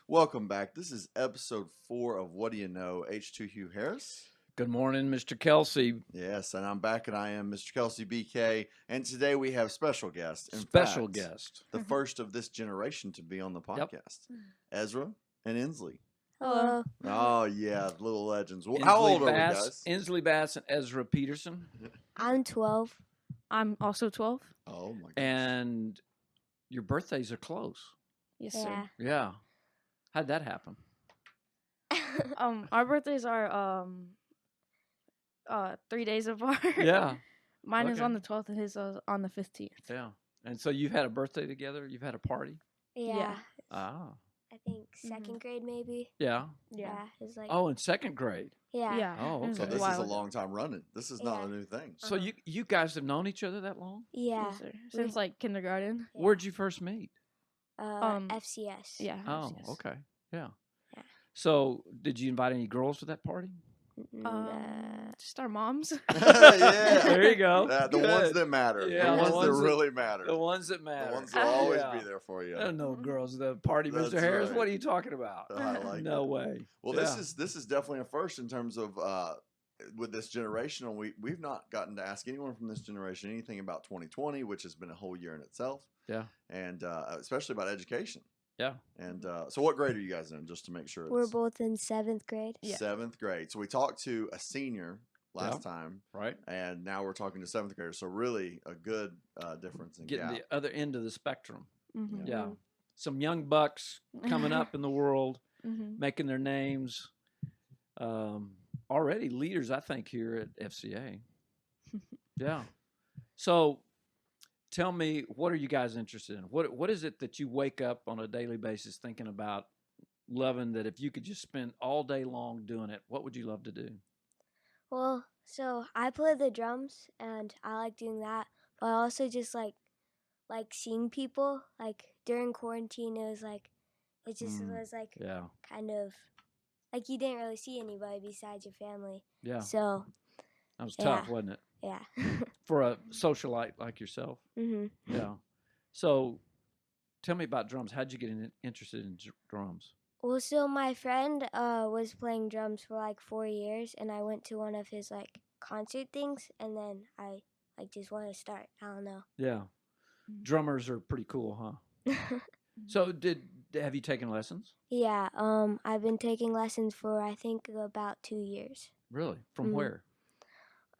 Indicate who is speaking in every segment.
Speaker 1: Welcome back. This is episode 4 of What Do You Know? H2 Hugh Harris.
Speaker 2: Good morning, Mr. Kelsey.
Speaker 1: Yes, and I'm back, and I am Mr. Kelsey BK. And today we have special guest. In
Speaker 2: Special
Speaker 1: fact,
Speaker 2: guest.
Speaker 1: the first of this generation to be on the podcast, Ezra and Inslee.
Speaker 3: Hello.
Speaker 1: Oh yeah, little legends. Well,
Speaker 2: Inslee
Speaker 1: how old are we,
Speaker 2: Bass,
Speaker 1: guys?
Speaker 2: Inslee Bass and Ezra Peterson.
Speaker 3: I'm 12.
Speaker 4: I'm also 12.
Speaker 1: Oh my gosh.
Speaker 2: And your birthdays are close.
Speaker 4: Yes,
Speaker 3: Yeah.
Speaker 2: Yeah. How'd that happen?
Speaker 4: sir. Our birthdays are 3 days apart.
Speaker 2: Yeah.
Speaker 4: Mine is
Speaker 2: Okay.
Speaker 4: on the 12th and his is on the 15th.
Speaker 2: Yeah. And so you've had a birthday together? You've had a party?
Speaker 3: Yeah.
Speaker 2: Ah.
Speaker 3: I think second grade maybe.
Speaker 2: Yeah.
Speaker 4: Yeah.
Speaker 3: It's like
Speaker 2: Oh, in second grade.
Speaker 3: yeah.
Speaker 4: Yeah.
Speaker 2: Oh,
Speaker 4: it was
Speaker 1: So
Speaker 2: okay.
Speaker 1: this is
Speaker 4: while
Speaker 1: a
Speaker 4: ago.
Speaker 1: long time running. This is not
Speaker 3: Yeah.
Speaker 1: a new thing.
Speaker 2: So you guys have known each other that long?
Speaker 3: Yeah.
Speaker 4: Yes, sir. Since like kindergarten.
Speaker 3: Yeah.
Speaker 2: Where'd you first meet?
Speaker 3: FCS.
Speaker 4: Yeah.
Speaker 2: Oh,
Speaker 4: yes.
Speaker 2: okay. Yeah.
Speaker 3: Yeah.
Speaker 2: So did you invite any girls to that party?
Speaker 4: Just our moms.
Speaker 1: Yeah.
Speaker 2: There you go.
Speaker 1: The ones
Speaker 2: Good.
Speaker 1: that matter.
Speaker 2: Yeah,
Speaker 1: the
Speaker 2: the
Speaker 1: ones that
Speaker 2: ones that-
Speaker 1: really matter.
Speaker 2: The ones that matter.
Speaker 1: The ones that will always
Speaker 2: Yeah.
Speaker 1: be there for you.
Speaker 2: No girls, the party,
Speaker 1: That's
Speaker 2: Mr. Harris.
Speaker 1: right.
Speaker 2: What are you talking about?
Speaker 1: I like
Speaker 2: No
Speaker 1: it.
Speaker 2: way.
Speaker 1: Well,
Speaker 2: Yeah.
Speaker 1: this is definitely a first in terms of with this generation. And we've not gotten to ask anyone from this generation anything about 2020, which has been a whole year in itself.
Speaker 2: Yeah.
Speaker 1: And especially about education.
Speaker 2: Yeah.
Speaker 1: And so, what grade are you guys in? Just to make sure
Speaker 3: We're
Speaker 1: it's
Speaker 3: both in 7th grade.
Speaker 4: Yeah.
Speaker 1: 7th grade. So we talked to a senior last time,
Speaker 2: Right.
Speaker 1: and now we're talking to 7th graders. So really a good difference in
Speaker 2: Getting
Speaker 1: gap.
Speaker 2: the other end of the spectrum.
Speaker 4: Mm-hmm.
Speaker 2: Yeah. Some young bucks coming up in the world,
Speaker 4: Mm-hmm.
Speaker 2: making their names. Already leaders, I think, here at FCA. Yeah. So tell me, what are you guys interested in? What is it that you wake up on a daily basis thinking about, loving, that if you could just spend all day long doing it, what would you love to do?
Speaker 3: Well, so I play the drums and I like doing that, but I also just like seeing people. Like during quarantine, it was like it just was like
Speaker 2: Yeah.
Speaker 3: kind of like you didn't really see anybody besides your family.
Speaker 2: Yeah.
Speaker 3: So
Speaker 2: That was tough,
Speaker 3: yeah.
Speaker 2: wasn't it?
Speaker 3: yeah.
Speaker 2: For a socialite like yourself.
Speaker 3: mhm.
Speaker 2: Yeah. So tell me about drums. How'd you get interested in drums?
Speaker 3: Well, so my friend was playing drums for like 4 years, and I went to one of his like concert things, and then I like just want to start. I don't know.
Speaker 2: Yeah. Drummers are pretty cool, huh? So have you taken lessons?
Speaker 3: Yeah. I've been taking lessons for I think about 2 years.
Speaker 2: Really? From
Speaker 3: Mhm.
Speaker 2: where?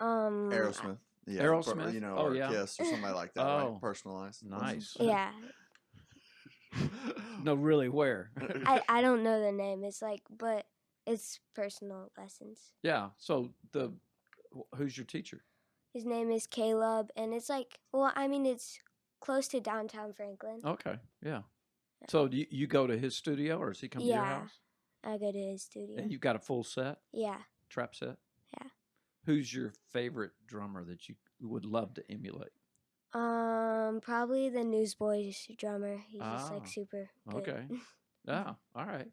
Speaker 1: Aerosmith. Yeah,
Speaker 2: Aerosmith?
Speaker 1: you know,
Speaker 2: Oh,
Speaker 1: or
Speaker 2: yeah.
Speaker 1: Kiss or somebody like that,
Speaker 2: Oh.
Speaker 1: right? Personalized.
Speaker 2: Nice.
Speaker 3: Yeah.
Speaker 2: No, really, where?
Speaker 3: I don't know the name. It's like, but it's personal lessons.
Speaker 2: Yeah. So who's your teacher?
Speaker 3: His name is Caleb, and it's like, well, I mean, it's close to downtown Franklin.
Speaker 2: Okay. Yeah. So do you go to his studio, or does he come to your
Speaker 3: Yeah.
Speaker 2: house?
Speaker 3: I go to his studio.
Speaker 2: And you've got a full set,
Speaker 3: Yeah.
Speaker 2: trap set?
Speaker 3: Yeah.
Speaker 2: Who's your favorite drummer that you would love to emulate?
Speaker 3: Probably the Newsboys drummer. He's just
Speaker 2: Ah,
Speaker 3: like super good.
Speaker 2: okay. Yeah. All right.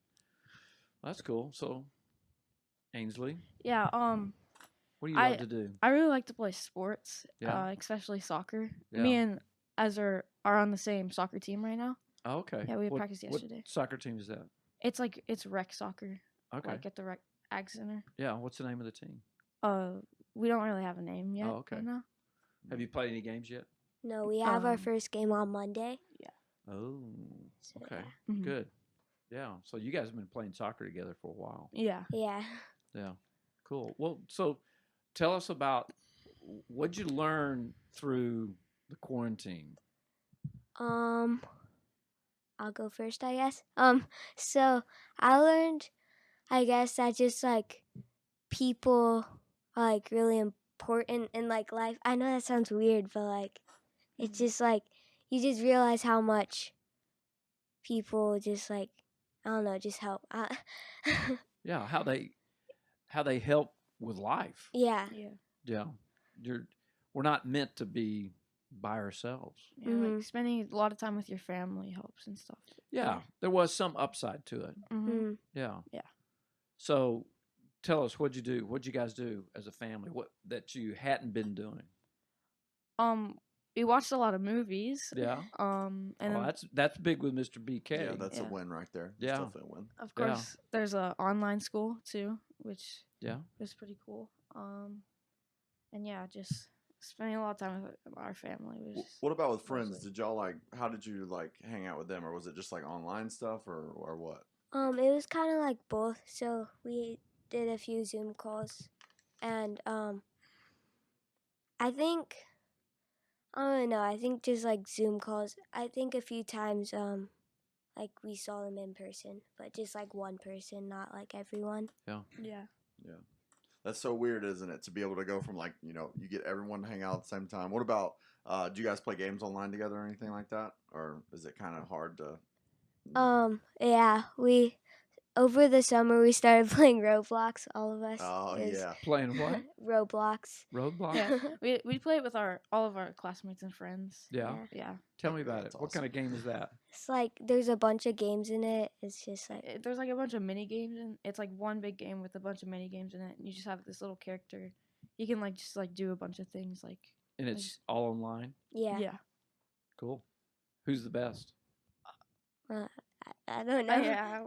Speaker 2: That's cool. So, Ainsley,
Speaker 4: Yeah.
Speaker 2: what do you love to do?
Speaker 4: I really like to play sports.
Speaker 2: Yeah.
Speaker 4: Especially soccer.
Speaker 2: Yeah.
Speaker 4: Me and Ezra are on the same soccer team right now.
Speaker 2: Oh, okay.
Speaker 4: Yeah, we had
Speaker 2: What-
Speaker 4: practice yesterday.
Speaker 2: What soccer team is that?
Speaker 4: It's rec soccer.
Speaker 2: Okay.
Speaker 4: Like at the rec ag center.
Speaker 2: Yeah. What's the name of the team?
Speaker 4: We don't really have a name yet.
Speaker 2: Oh, okay.
Speaker 4: Right now.
Speaker 2: Have you played any games yet?
Speaker 3: No, we have our
Speaker 4: Um,
Speaker 3: first game on Monday.
Speaker 2: Oh,
Speaker 3: So,
Speaker 2: okay.
Speaker 4: Mhm.
Speaker 2: Good. Yeah. So you guys have been playing soccer together for a while.
Speaker 4: Yeah.
Speaker 3: Yeah.
Speaker 2: Yeah. Cool. Well, so tell us about what'd you learn through the quarantine?
Speaker 3: I'll go first, I guess. So I learned, I guess, that just like people are like really important in like life. I know that sounds weird, but like it's just like you just realize how much people just like I don't know, just help.
Speaker 2: Yeah. How they help with life.
Speaker 3: Yeah.
Speaker 4: Yeah.
Speaker 2: Yeah. We're not meant to be by ourselves.
Speaker 4: Yeah,
Speaker 3: Mhm.
Speaker 4: like spending a lot of time with your family helps and stuff.
Speaker 2: Yeah. There was some upside to it.
Speaker 4: Mm-hmm.
Speaker 3: Mm.
Speaker 2: Yeah.
Speaker 4: Yeah.
Speaker 2: So tell us, what'd you do? What'd you guys do as a family? What that you hadn't been doing?
Speaker 4: we watched a lot of movies.
Speaker 2: Yeah.
Speaker 4: And
Speaker 2: Oh,
Speaker 4: then
Speaker 2: that's big with Mr. BK.
Speaker 1: Yeah, that's a
Speaker 4: Yeah.
Speaker 1: win right there.
Speaker 2: Yeah.
Speaker 1: That's definitely a win.
Speaker 4: of
Speaker 2: Yeah.
Speaker 4: course there's a online school too, which
Speaker 2: Yeah.
Speaker 4: was pretty cool. And yeah, just spending a lot of time with our family was
Speaker 1: What about with friends?
Speaker 4: mostly-
Speaker 1: Did y'all like? How did you like hang out with them, or was it just like online stuff, or what?
Speaker 3: It was kind of like both. So we did a few Zoom calls, and I think I don't know. I think just like Zoom calls. I think a few times like we saw them in person, but just like one person, not like everyone.
Speaker 4: yeah.
Speaker 1: Yeah, that's so weird, isn't it? To be able to go from like you get everyone to hang out at the same time. What about? Do you guys play games online together or anything like that, or is it kind of hard to?
Speaker 3: Yeah, we over the summer we started playing Roblox. All of us.
Speaker 1: Oh
Speaker 3: It was
Speaker 1: yeah.
Speaker 2: Playing what?
Speaker 3: Roblox.
Speaker 2: Roadblock?
Speaker 4: Yeah, we play it with all of our classmates and friends.
Speaker 2: Yeah.
Speaker 4: Yeah,
Speaker 2: Tell me about
Speaker 1: That's
Speaker 2: it. What kind of game is that?
Speaker 3: It's like there's a bunch of games in it. It's just like
Speaker 4: there's like a bunch of mini games, and it's like one big game with a bunch of mini games in it. And you just have this little character. You can like just like do a bunch of things. Like
Speaker 2: And it's all online?
Speaker 3: yeah.
Speaker 2: Cool. Who's the best?
Speaker 3: I don't know.
Speaker 4: Yeah.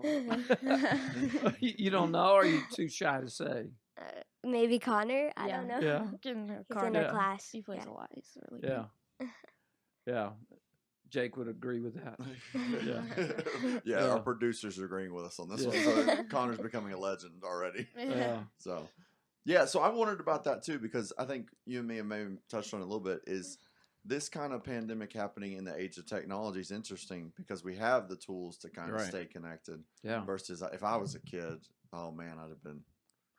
Speaker 2: You don't know, or are you too shy to say?
Speaker 3: Maybe Connor. I
Speaker 4: Yeah.
Speaker 3: don't know.
Speaker 2: Yeah.
Speaker 3: He's in
Speaker 2: Yeah.
Speaker 3: a class.
Speaker 4: He plays
Speaker 3: yeah.
Speaker 4: a lot. He's really
Speaker 2: Yeah.
Speaker 4: good.
Speaker 2: Yeah. Jake would agree with that.
Speaker 1: yeah.
Speaker 2: Yeah.
Speaker 1: Our producers are agreeing with us on this
Speaker 2: Yeah.
Speaker 1: one. So Connor's becoming a legend already.
Speaker 2: Yeah.
Speaker 1: So, yeah. So I wondered about that too because I think you and me have maybe touched on it a little bit. Is this kind of pandemic happening in the age of technology is interesting because we have the tools to kind of
Speaker 2: Right.
Speaker 1: stay connected.
Speaker 2: Yeah.
Speaker 1: Versus if I was a kid, oh man, I'd have been.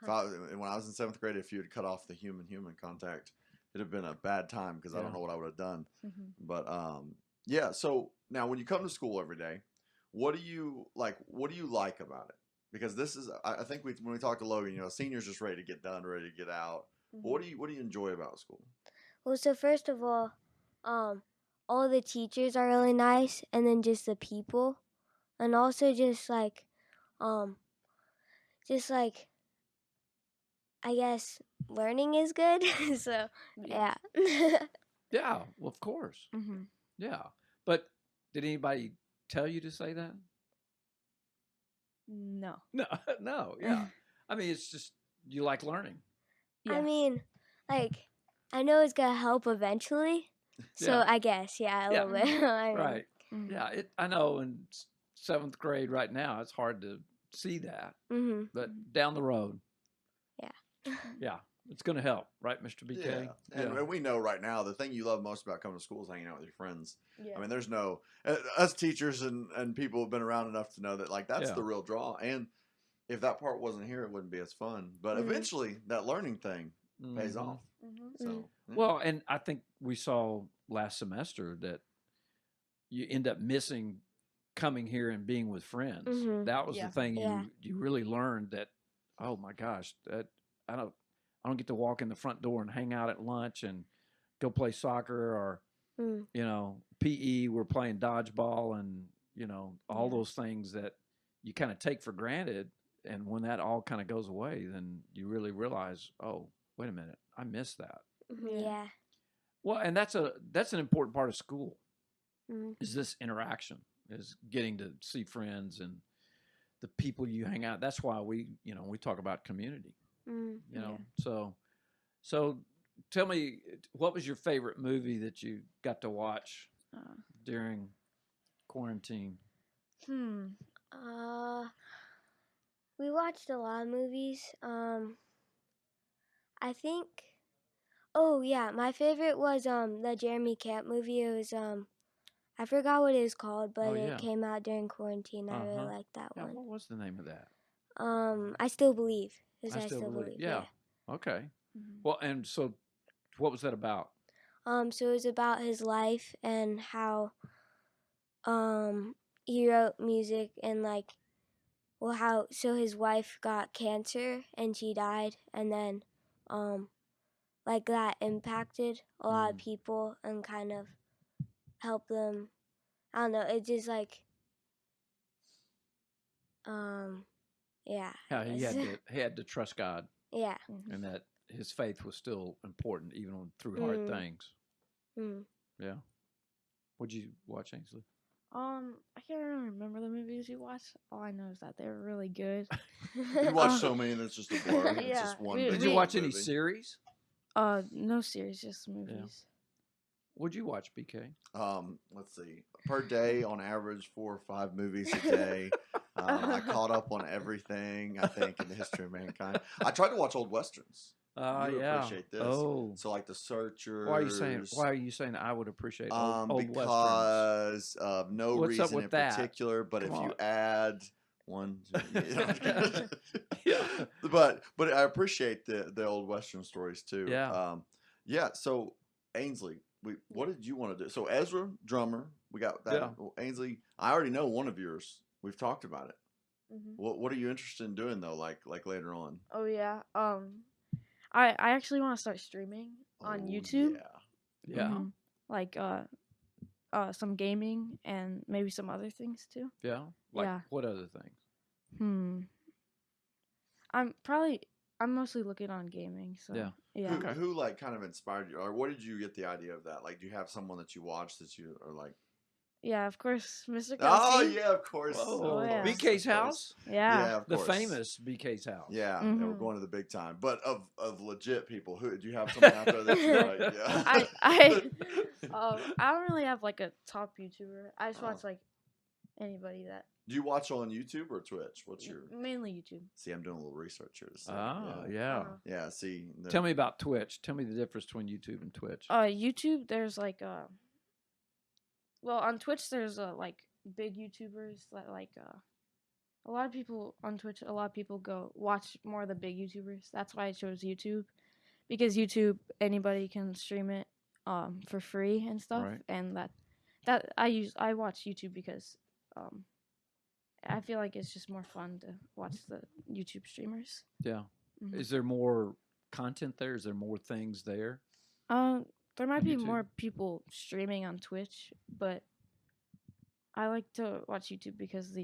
Speaker 1: When I was in 7th grade, if you had cut off the human contact, it'd have been a bad time because I
Speaker 2: Yeah.
Speaker 1: don't know what I would have done.
Speaker 4: Mhm.
Speaker 1: But yeah. So now, when you come to school every day, what do you like? What do you like about it? Because this is, I think when we talked to Logan, seniors just ready to get done, ready to get out. But what do you enjoy about school?
Speaker 3: Well, so first of all the teachers are really nice, and then just the people, and also just like I guess learning is good. So yeah.
Speaker 2: Yeah. Well, of course.
Speaker 4: Mhm.
Speaker 2: Yeah. But did anybody tell you to say that?
Speaker 4: No.
Speaker 2: No. No. Yeah. I mean, it's just you like learning.
Speaker 4: Yeah.
Speaker 3: I mean, like I know it's gonna help eventually. So
Speaker 2: Yeah.
Speaker 3: I guess a
Speaker 2: Yeah.
Speaker 3: little bit. I mean,
Speaker 2: Right.
Speaker 4: Mhm.
Speaker 2: Yeah. I know in 7th grade right now, it's hard to see that,
Speaker 3: Mhm.
Speaker 2: but down the road,
Speaker 3: Yeah.
Speaker 2: yeah, it's going to help, right, Mr. BK?
Speaker 1: Yeah. And we know right now the thing you love most about coming to school is hanging out with your friends.
Speaker 4: Yeah.
Speaker 1: I mean, there's no us teachers and people have been around enough to know that like that's
Speaker 2: Yeah.
Speaker 1: the real draw. And if that part wasn't here, it wouldn't be as fun. But
Speaker 3: Mhm.
Speaker 1: eventually, that learning thing pays
Speaker 2: Mhm.
Speaker 1: off.
Speaker 4: Mhm.
Speaker 1: So yeah.
Speaker 2: Well, and I think we saw last semester that you end up missing coming here and being with friends.
Speaker 3: Mhm.
Speaker 2: That was
Speaker 4: Yeah.
Speaker 2: the thing
Speaker 3: Yeah.
Speaker 2: you really learned that, oh my gosh, that I don't get to walk in the front door and hang out at lunch and go play soccer or
Speaker 3: Mm.
Speaker 2: PE, we're playing dodgeball and all
Speaker 4: Yeah.
Speaker 2: those things that you kind of take for granted, and when that all kind of goes away, then you really realize, oh, wait a minute, I missed that.
Speaker 3: Mhm. Yeah.
Speaker 2: Well, and that's an important part of school
Speaker 3: Mhm.
Speaker 2: is this interaction, is getting to see friends and the people you hang out. That's why we talk about community,
Speaker 3: Mhm.
Speaker 2: So tell me, what was your favorite movie that you got to watch during quarantine?
Speaker 3: We watched a lot of movies. I think. Oh yeah, my favorite was the Jeremy Camp movie. It was I forgot what it was called, but
Speaker 2: Oh, yeah.
Speaker 3: it came out during quarantine. I really
Speaker 2: Uh-huh.
Speaker 3: liked that
Speaker 2: Yeah,
Speaker 3: one.
Speaker 2: what was the name of that?
Speaker 3: I Still Believe. It was
Speaker 2: I Still Believe. Yeah. Okay.
Speaker 4: Mhm.
Speaker 2: Well, and so what was that about?
Speaker 3: So it was about his life and how he wrote music and how his wife got cancer and she died, and then that impacted a lot of people and kind of helped them. I don't know, it just yeah.
Speaker 2: How
Speaker 3: I
Speaker 2: he
Speaker 3: guess.
Speaker 2: had to trust God,
Speaker 3: Yeah.
Speaker 2: and that his faith was still important even through hard things.
Speaker 3: Mm.
Speaker 2: Yeah. What'd you watch, Ainsley?
Speaker 4: I can't really remember the movies you watched. All I know is that they were really good.
Speaker 1: You watch so many that's just a blur. It's
Speaker 4: Yeah,
Speaker 1: just one.
Speaker 4: we-
Speaker 1: big
Speaker 2: Did you
Speaker 4: we-
Speaker 2: watch any
Speaker 1: movie.
Speaker 2: series?
Speaker 4: No series, just movies.
Speaker 2: What'd you watch, BK?
Speaker 1: Let's see. Per day, on average, 4 or 5 movies a day. I caught up on everything, I think, in the history of mankind. I tried to watch old westerns. You would
Speaker 2: Yeah.
Speaker 1: appreciate this.
Speaker 2: Oh.
Speaker 1: So, like The Searchers.
Speaker 2: Why are you saying I would appreciate old westerns?
Speaker 1: Because of no
Speaker 2: What's up
Speaker 1: reason
Speaker 2: with
Speaker 1: in
Speaker 2: that?
Speaker 1: particular, but
Speaker 2: Come
Speaker 1: if you
Speaker 2: on.
Speaker 1: add one, two,
Speaker 2: Yeah.
Speaker 1: but I appreciate the old western stories too.
Speaker 2: Yeah.
Speaker 1: Yeah. So Ainsley, what did you want to do? So Ezra, drummer, we got that.
Speaker 2: Yeah.
Speaker 1: Well, Ainsley, I already know one of yours. We've talked about it.
Speaker 4: Mhm.
Speaker 1: What are you interested in doing though? Like later on.
Speaker 4: Oh yeah. I actually want to start streaming on
Speaker 1: Oh,
Speaker 4: YouTube.
Speaker 1: Yeah.
Speaker 2: Yeah.
Speaker 4: Mhm. Like some gaming and maybe some other things too.
Speaker 2: Yeah. Like
Speaker 4: Yeah.
Speaker 2: what other things?
Speaker 4: I'm mostly looking on gaming. So
Speaker 2: Yeah.
Speaker 4: yeah.
Speaker 1: Who like kind of inspired you, or what did you get the idea of that? Like, do you have someone that you watch that you are like?
Speaker 4: Yeah, of course, Mr. Kelsey.
Speaker 1: Oh yeah, of course.
Speaker 2: Whoa.
Speaker 4: Oh, yeah.
Speaker 2: BK's
Speaker 1: Of course.
Speaker 2: house?
Speaker 4: Yeah.
Speaker 1: Yeah, of
Speaker 2: The
Speaker 1: course.
Speaker 2: famous BK's house.
Speaker 1: Yeah,
Speaker 4: Mhm.
Speaker 1: we're going to the big time. But of legit people, who do you have someone out there that you like? Yeah.
Speaker 4: I don't really have like a top YouTuber. I just
Speaker 1: Oh.
Speaker 4: watch like anybody that
Speaker 1: Do you watch on YouTube or Twitch? What's your?
Speaker 4: mainly YouTube.
Speaker 1: See, I'm doing a little research here. To see.
Speaker 2: Yeah.
Speaker 4: Uh-huh.
Speaker 1: Yeah. See.
Speaker 2: Tell me about Twitch. Tell me the difference between YouTube and Twitch.
Speaker 4: YouTube, there's like well, on Twitch there's like big YouTubers that like a lot of people on Twitch. A lot of people go watch more of the big YouTubers. That's why I chose YouTube, because YouTube anybody can stream it for free and stuff,
Speaker 2: Right.
Speaker 4: and I watch YouTube because I feel like it's just more fun to watch the YouTube streamers.
Speaker 2: Yeah.
Speaker 4: Mhm.
Speaker 2: Is there more content there? Is there more things there?
Speaker 4: There might
Speaker 2: on
Speaker 4: be
Speaker 2: YouTube?
Speaker 4: more people streaming on Twitch, but I like to watch YouTube because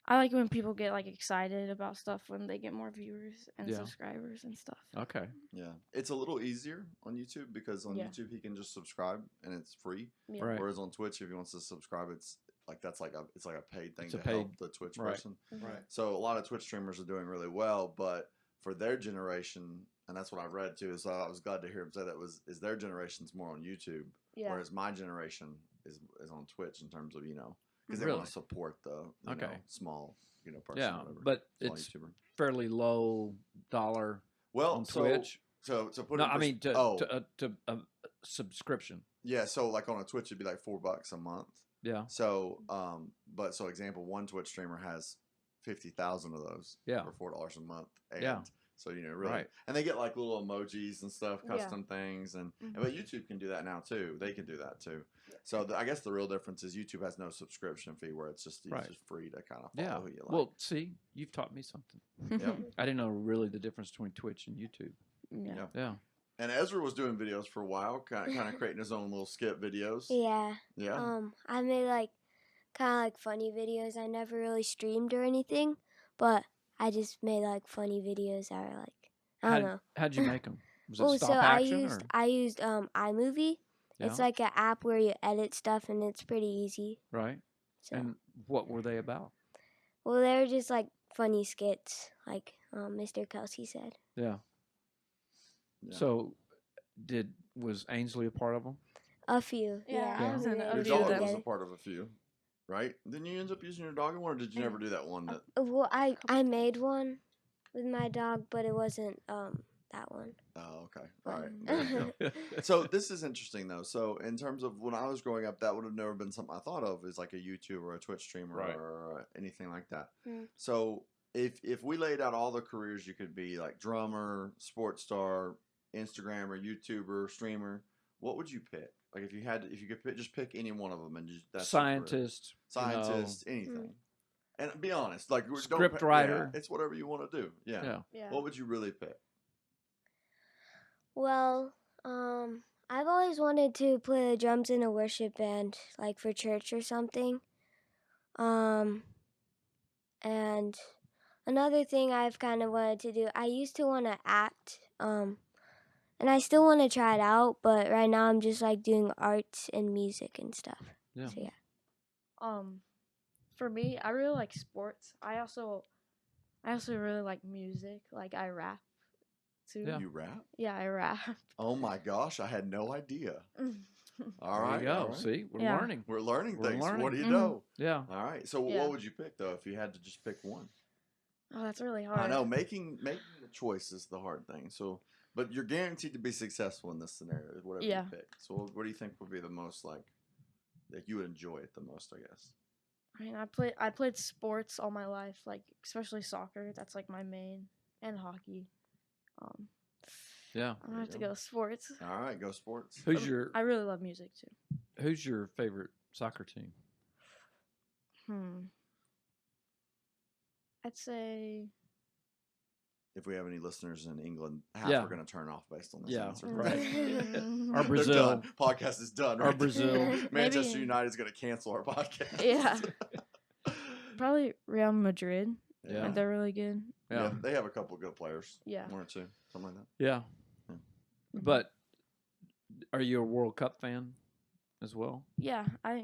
Speaker 4: I like when people get like excited about stuff when they get more viewers and
Speaker 2: Yeah.
Speaker 4: subscribers and stuff.
Speaker 2: Okay.
Speaker 1: Yeah, it's a little easier on YouTube because on
Speaker 4: Yeah.
Speaker 1: YouTube he can just subscribe and it's free.
Speaker 4: Yeah.
Speaker 2: Right.
Speaker 1: Whereas on Twitch, if he wants to subscribe, it's like it's like a paid thing
Speaker 2: It's a
Speaker 1: to help
Speaker 2: paid-
Speaker 1: the Twitch
Speaker 2: right.
Speaker 1: person.
Speaker 4: Mhm.
Speaker 1: So a lot of Twitch streamers are doing really well, but for their generation, and that's what I read too. So I was glad to hear him say that is their generation's more on YouTube,
Speaker 4: Yeah.
Speaker 1: whereas my generation is on Twitch in terms of because they
Speaker 2: Really?
Speaker 1: want to support the
Speaker 2: Okay.
Speaker 1: small person.
Speaker 2: Yeah,
Speaker 1: whatever,
Speaker 2: but
Speaker 1: small
Speaker 2: it's
Speaker 1: YouTuber.
Speaker 2: fairly low dollar
Speaker 1: Well,
Speaker 2: on
Speaker 1: so,
Speaker 2: Twitch.
Speaker 1: So to put
Speaker 2: No,
Speaker 1: it in
Speaker 2: I mean
Speaker 1: oh
Speaker 2: to subscription.
Speaker 1: yeah, so like on a Twitch it'd be like $4 a month.
Speaker 2: Yeah.
Speaker 1: So example, one Twitch streamer has 50,000 of those
Speaker 2: Yeah.
Speaker 1: for $4 a month. And
Speaker 2: Yeah.
Speaker 1: so really,
Speaker 2: Right.
Speaker 1: and they get like little emojis and stuff,
Speaker 4: Yeah.
Speaker 1: custom things, and
Speaker 4: Mhm.
Speaker 1: but YouTube can do that now too. They can do that too. So I guess the real difference is YouTube has no subscription fee, where it's just
Speaker 2: Right.
Speaker 1: free to kind of follow
Speaker 2: Yeah.
Speaker 1: who you like.
Speaker 2: Well, see, you've taught me something.
Speaker 1: Yeah.
Speaker 2: I didn't know really the difference between Twitch and YouTube.
Speaker 4: Yeah.
Speaker 1: Yeah.
Speaker 2: Yeah.
Speaker 1: And Ezra was doing videos for a while, kind of creating his own little skit videos.
Speaker 3: Yeah.
Speaker 1: Yeah.
Speaker 3: I made like kind of like funny videos. I never really streamed or anything, but I just made like funny videos that are like I don't know.
Speaker 2: How'd you make them? Was it
Speaker 3: Oh,
Speaker 2: stop
Speaker 3: so
Speaker 2: action or?
Speaker 3: I used iMovie. It's
Speaker 2: Yeah.
Speaker 3: like an app where you edit stuff and it's pretty easy.
Speaker 2: Right.
Speaker 3: So
Speaker 2: And what were they about?
Speaker 3: well, they're just like funny skits, like Mr. Kelsey said.
Speaker 2: Yeah.
Speaker 1: Yeah.
Speaker 2: So, was Ainsley a part of them?
Speaker 3: A few.
Speaker 4: Yeah,
Speaker 2: I was
Speaker 3: we
Speaker 4: in
Speaker 3: made
Speaker 4: a
Speaker 1: Your
Speaker 3: it
Speaker 4: few
Speaker 1: dog
Speaker 4: of them.
Speaker 1: was
Speaker 3: together.
Speaker 1: a part of a few, right? Didn't you end up using your dog in one, or did you never do that one? That
Speaker 3: Well, I made one with my dog, but it wasn't that one.
Speaker 1: oh, okay, all right.
Speaker 3: Mhm.
Speaker 1: There you go. So this is interesting though. So in terms of when I was growing up, that would have never been something I thought of as like a YouTube or a Twitch streamer
Speaker 2: Right.
Speaker 1: or anything like that.
Speaker 3: Mm.
Speaker 1: So if we laid out all the careers you could be, like drummer, sports star, Instagrammer, YouTuber, streamer, what would you pick? Like if you could just pick any one of them and just that's your career.
Speaker 2: Scientist.
Speaker 1: Scientist, anything. And be honest, like don't
Speaker 2: Script
Speaker 1: yeah,
Speaker 2: writer.
Speaker 1: it's whatever you want to do. Yeah.
Speaker 2: Yeah.
Speaker 4: Yeah.
Speaker 1: What would you really pick?
Speaker 3: Well, I've always wanted to play the drums in a worship band, like for church or something. And another thing I've kind of wanted to do, I used to want to act, and I still want to try it out, but right now I'm just like doing arts and music and stuff.
Speaker 2: Yeah.
Speaker 3: So yeah.
Speaker 4: For me, I really like sports. I also really like music. Like I rap too.
Speaker 2: Yeah.
Speaker 1: You rap?
Speaker 4: Yeah, I rap.
Speaker 1: Oh my gosh, I had no idea. All
Speaker 2: There
Speaker 1: right,
Speaker 2: you go.
Speaker 1: all right.
Speaker 2: See, we're
Speaker 4: Yeah.
Speaker 2: learning.
Speaker 1: We're learning
Speaker 2: We're
Speaker 1: things. What
Speaker 2: learning.
Speaker 1: do you
Speaker 4: Mhm.
Speaker 1: know?
Speaker 2: Yeah.
Speaker 1: All right. So
Speaker 4: Yeah.
Speaker 1: what would you pick though if you had to just pick one?
Speaker 4: Oh, that's really hard.
Speaker 1: I know making the choice is the hard thing. So, but you're guaranteed to be successful in this scenario, whatever
Speaker 4: Yeah.
Speaker 1: you pick. So, what do you think would be the most like that you would enjoy it the most? I guess.
Speaker 4: I mean, I played sports all my life, like especially soccer. That's like my main, and hockey. Um,
Speaker 2: Yeah.
Speaker 4: I'm gonna have to go sports.
Speaker 1: All right, go sports.
Speaker 2: Who's your
Speaker 4: I really love music too.
Speaker 2: Who's your favorite soccer team?
Speaker 4: I'd say
Speaker 1: If we have any listeners in England, half
Speaker 2: Yeah.
Speaker 1: are going to turn off based on this
Speaker 2: Yeah,
Speaker 1: answer.
Speaker 2: right.
Speaker 4: Mm.
Speaker 2: Or
Speaker 1: They're
Speaker 2: Brazil.
Speaker 1: done. Podcast is done.
Speaker 2: Or
Speaker 1: Right there.
Speaker 2: Brazil.
Speaker 1: Manchester
Speaker 4: Maybe-
Speaker 1: United is going to cancel our podcast.
Speaker 4: Yeah. Probably Real Madrid.
Speaker 2: Yeah.
Speaker 4: They're really good.
Speaker 1: Yeah.
Speaker 2: Yeah.
Speaker 1: They have a couple good players.
Speaker 4: Yeah.
Speaker 1: One or two, something like that.
Speaker 2: Yeah.
Speaker 1: Yeah.
Speaker 2: But are you a World Cup fan as well?
Speaker 4: Yeah.
Speaker 2: Or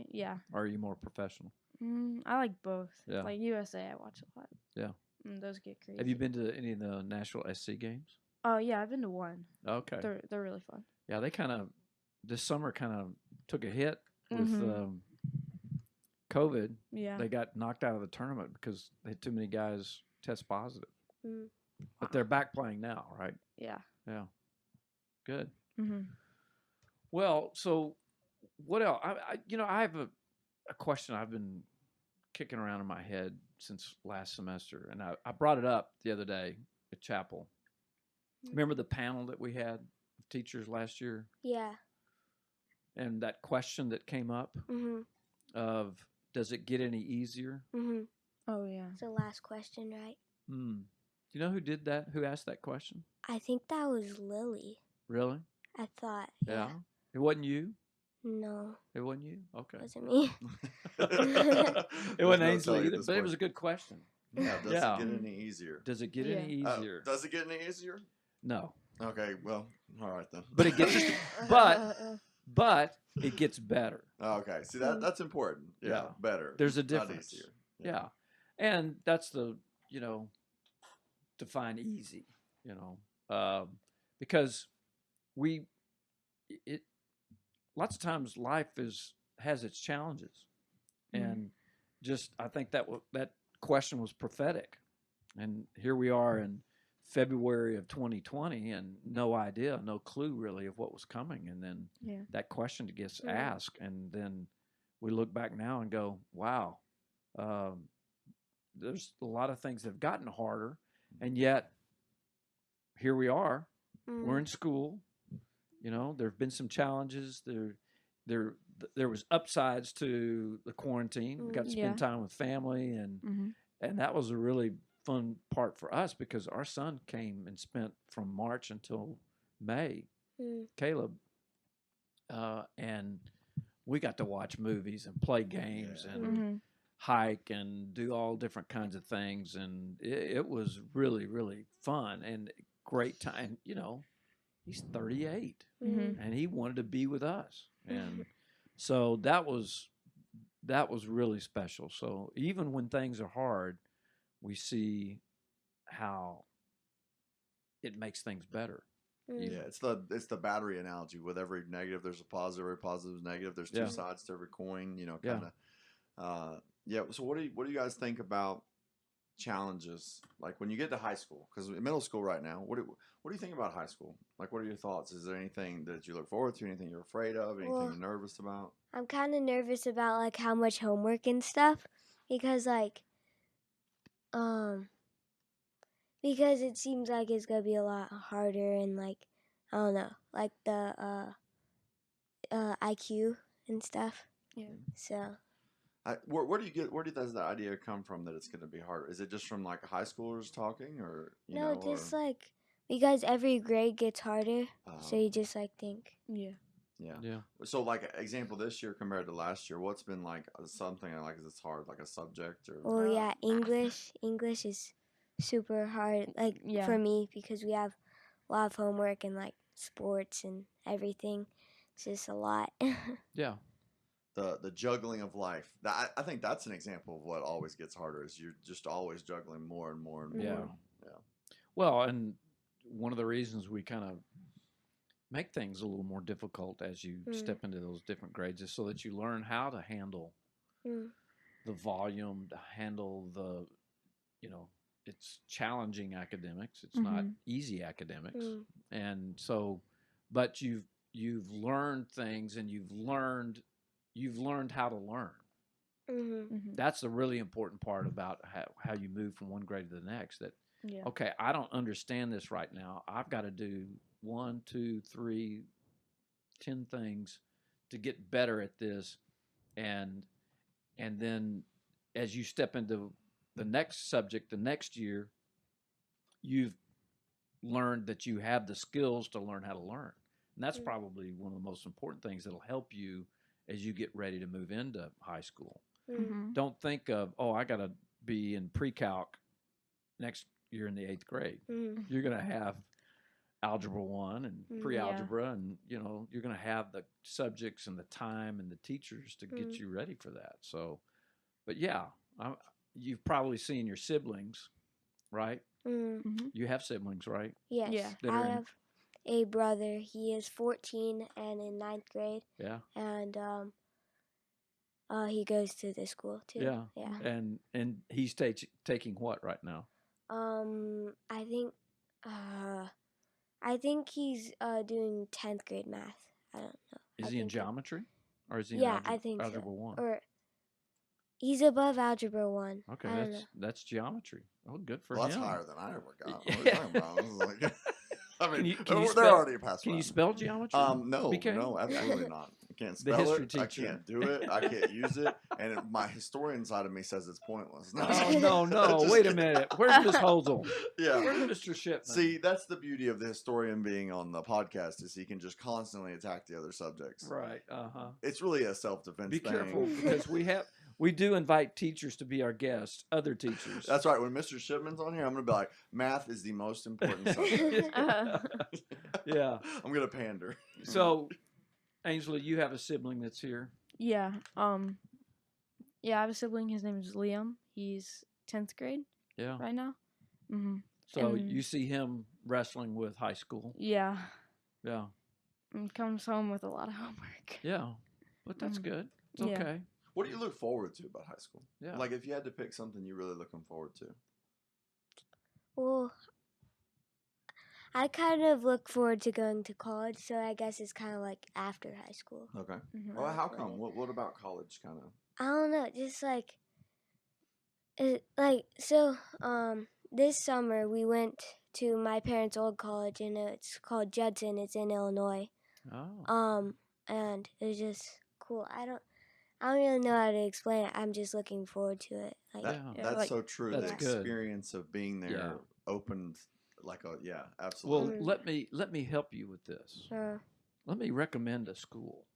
Speaker 2: are you more professional?
Speaker 4: I like both.
Speaker 2: Yeah.
Speaker 4: Like USA, I watch a lot.
Speaker 2: Yeah.
Speaker 4: Those get crazy.
Speaker 2: Have you been to any of the National SC games?
Speaker 4: Oh yeah, I've been to one.
Speaker 2: Okay.
Speaker 4: They're really fun.
Speaker 2: Yeah, they kind of this summer kind of took a hit with
Speaker 4: Mhm.
Speaker 2: COVID.
Speaker 4: Yeah.
Speaker 2: They got knocked out of the tournament because they had too many guys test positive.
Speaker 3: Mm.
Speaker 2: But they're back playing now, right?
Speaker 4: Yeah.
Speaker 2: Yeah. Good.
Speaker 4: Mhm.
Speaker 2: Well, so what else? I have a question I've been kicking around in my head since last semester, and I brought it up the other day at chapel. Remember the panel that we had of teachers last year,
Speaker 3: Yeah.
Speaker 2: and that question that came up
Speaker 3: Mhm.
Speaker 2: of does it get any easier?
Speaker 3: Mhm.
Speaker 4: Oh yeah.
Speaker 3: It's the last question, right?
Speaker 2: Hmm. Do you know who did that? Who asked that question?
Speaker 3: I think that was Lily.
Speaker 2: Really?
Speaker 3: I thought.
Speaker 2: Yeah. It wasn't you.
Speaker 3: No,
Speaker 2: It wasn't you. Okay.
Speaker 3: wasn't me.
Speaker 2: It wasn't Ainsley either, but it was a good question.
Speaker 1: Yeah. Does
Speaker 2: Yeah.
Speaker 1: it get any easier?
Speaker 2: Does it get
Speaker 4: Yeah.
Speaker 2: any
Speaker 1: Oh,
Speaker 2: easier?
Speaker 1: does it get any easier?
Speaker 2: No.
Speaker 1: Okay. Well, all right then.
Speaker 2: But it gets but it gets better.
Speaker 1: Oh, okay. See that's important. Yeah.
Speaker 2: Yeah.
Speaker 1: Better.
Speaker 2: There's a
Speaker 1: not
Speaker 2: difference.
Speaker 1: easier.
Speaker 2: Yeah. And that's the, define easy, because it lots of times life has its challenges. And just, I think that question was prophetic. And here we are in February of 2020 and no idea, no clue really of what was coming. And then
Speaker 4: Yeah.
Speaker 2: that question gets
Speaker 3: Mhm.
Speaker 2: asked, and then we look back now and go, wow, there's a lot of things that have gotten harder, and yet here we are. We're in school. There have been some challenges. There was upsides to the quarantine. We got to spend
Speaker 4: Yeah.
Speaker 2: time with family, and
Speaker 4: Mhm.
Speaker 2: that was a really fun part for us because our son came and spent from March until May.
Speaker 3: Mm.
Speaker 2: Caleb, and we got to watch movies and play games
Speaker 1: Yeah.
Speaker 2: and
Speaker 4: Mhm.
Speaker 2: hike and do all different kinds of things, and it was really, really fun and great time. He's 38
Speaker 4: Mhm.
Speaker 2: and he wanted to be with us, and so that was really special. So even when things are hard, we see how it makes things better.
Speaker 3: Mm.
Speaker 1: Yeah, it's the battery analogy. With every negative, there's a positive. Every positive is negative. There's two
Speaker 2: Yeah.
Speaker 1: sides to every coin.
Speaker 2: Yeah.
Speaker 1: Kind of. Yeah. So what do you guys think about challenges like when you get to high school? Because in middle school right now, what do you think about high school? Like, what are your thoughts? Is there anything that you look forward to? Anything you're afraid of? Anything
Speaker 3: Well,
Speaker 1: you're nervous about?
Speaker 3: I'm kind of nervous about like how much homework and stuff because because it seems like it's gonna be a lot harder and like I don't know, like the IQ and stuff.
Speaker 4: Yeah.
Speaker 3: So
Speaker 1: Where does the idea come from that it's going to be harder? Is it just from like high schoolers talking, or
Speaker 3: no,
Speaker 1: know,
Speaker 3: just
Speaker 1: or,
Speaker 3: like because every grade gets harder, so you
Speaker 1: okay.
Speaker 3: just like think.
Speaker 4: Yeah.
Speaker 1: Yeah.
Speaker 2: Yeah.
Speaker 1: So, like, example this year compared to last year, what's been like something like it's hard, like a subject or?
Speaker 3: Well,
Speaker 4: Uh,
Speaker 3: yeah,
Speaker 4: math.
Speaker 3: English is super hard, like
Speaker 4: Yeah.
Speaker 3: for me because we have a lot of homework and like sports and everything. It's just a lot.
Speaker 2: Yeah.
Speaker 1: The juggling of life. I think that's an example of what always gets harder. Is you're just always juggling more and more and more.
Speaker 2: Yeah.
Speaker 1: Yeah.
Speaker 2: Well, and one of the reasons we kind of make things a little more difficult as you step into those different grades is so that you learn how to handle the volume, to handle the, it's challenging academics. It's not easy academics. And so, but you've learned things, and you've learned how to learn. That's the really important part about how you move from one grade to the next. That, okay, I don't understand this right now. I've got to do 1, 2, 3, 10 things to get better at this. And then as you step into the next subject, the next year, you've learned that you have the skills to learn how to learn. And that's probably one of the most important things that'll help you as you get ready to move into high school. Don't think of, I got to be in pre-calc next year in the 8th grade. You're going to have algebra 1 and pre-algebra, and you're going to have the subjects and the time and the teachers to get you ready for that. So, but yeah, you've probably seen your siblings, right? You have siblings, right?
Speaker 3: Yes.
Speaker 4: Yeah.
Speaker 3: I have a brother. He is 14 and in 9th grade.
Speaker 2: Yeah.
Speaker 3: And he goes to this school too.
Speaker 2: Yeah.
Speaker 3: Yeah.
Speaker 2: And he's taking what right now?
Speaker 3: I think he's doing 10th grade math. I don't know.
Speaker 2: Is he in geometry, or is he
Speaker 3: Yeah,
Speaker 2: in
Speaker 3: I think
Speaker 2: algebra
Speaker 3: so.
Speaker 2: 1?
Speaker 3: Or he's above algebra 1.
Speaker 2: Okay,
Speaker 3: I don't know.
Speaker 2: that's geometry. Oh, good for
Speaker 1: Well,
Speaker 2: him.
Speaker 1: that's higher than I ever got. What are you talking about? This is like, I mean,
Speaker 2: Can you
Speaker 1: they're already past.
Speaker 2: Can you spell geometry?
Speaker 1: No,
Speaker 2: BK?
Speaker 1: no, absolutely not. I can't
Speaker 2: The
Speaker 1: spell
Speaker 2: history
Speaker 1: it. I
Speaker 2: teacher.
Speaker 1: can't do it. I can't use it. And my historian side of me says it's pointless.
Speaker 2: Oh, no.
Speaker 1: Just
Speaker 2: Wait a
Speaker 1: kidding.
Speaker 2: minute. Where's Miss Holzel?
Speaker 1: Yeah.
Speaker 2: Where's Mr. Shipman?
Speaker 1: See, that's the beauty of the historian being on the podcast, is he can just constantly attack the other subjects.
Speaker 2: Right.
Speaker 1: It's really a self-defense
Speaker 2: Be
Speaker 1: thing.
Speaker 2: careful, because we do invite teachers to be our guests, other teachers.
Speaker 1: That's right. When Mr. Shipman's on here, I'm going to be like, math is the most important subject.
Speaker 2: Yeah.
Speaker 1: I'm going to pander.
Speaker 2: So, Ainsley, you have a sibling that's here.
Speaker 4: Yeah. Yeah, I have a sibling. His name is Liam. He's 10th grade
Speaker 2: Yeah.
Speaker 4: right now.
Speaker 2: So you see him wrestling with high school.
Speaker 4: Yeah.
Speaker 2: Yeah.
Speaker 4: And comes home with a lot of homework.
Speaker 2: Yeah. But that's good. It's
Speaker 4: Yeah.
Speaker 2: okay.
Speaker 1: What do you look forward to about high school?
Speaker 2: Yeah.
Speaker 1: Like, if you had to pick something you're really looking forward to.
Speaker 3: Well, I kind of look forward to going to college, so I guess it's kind of like after high school.
Speaker 1: Okay.
Speaker 4: Mhm.
Speaker 1: Well, how come? What about college kind of?
Speaker 3: I don't know, just this summer we went to my parents' old college, and it's called Judson. It's in Illinois.
Speaker 2: Oh.
Speaker 3: And it was just cool. I don't really know how to explain it. I'm just looking forward to it.
Speaker 1: That's
Speaker 4: like-
Speaker 1: so true.
Speaker 2: That's
Speaker 1: the
Speaker 2: good.
Speaker 1: experience of being there
Speaker 2: Yeah.
Speaker 1: opened
Speaker 2: Well,
Speaker 1: absolutely.
Speaker 2: let me help you with this. Let me recommend a school.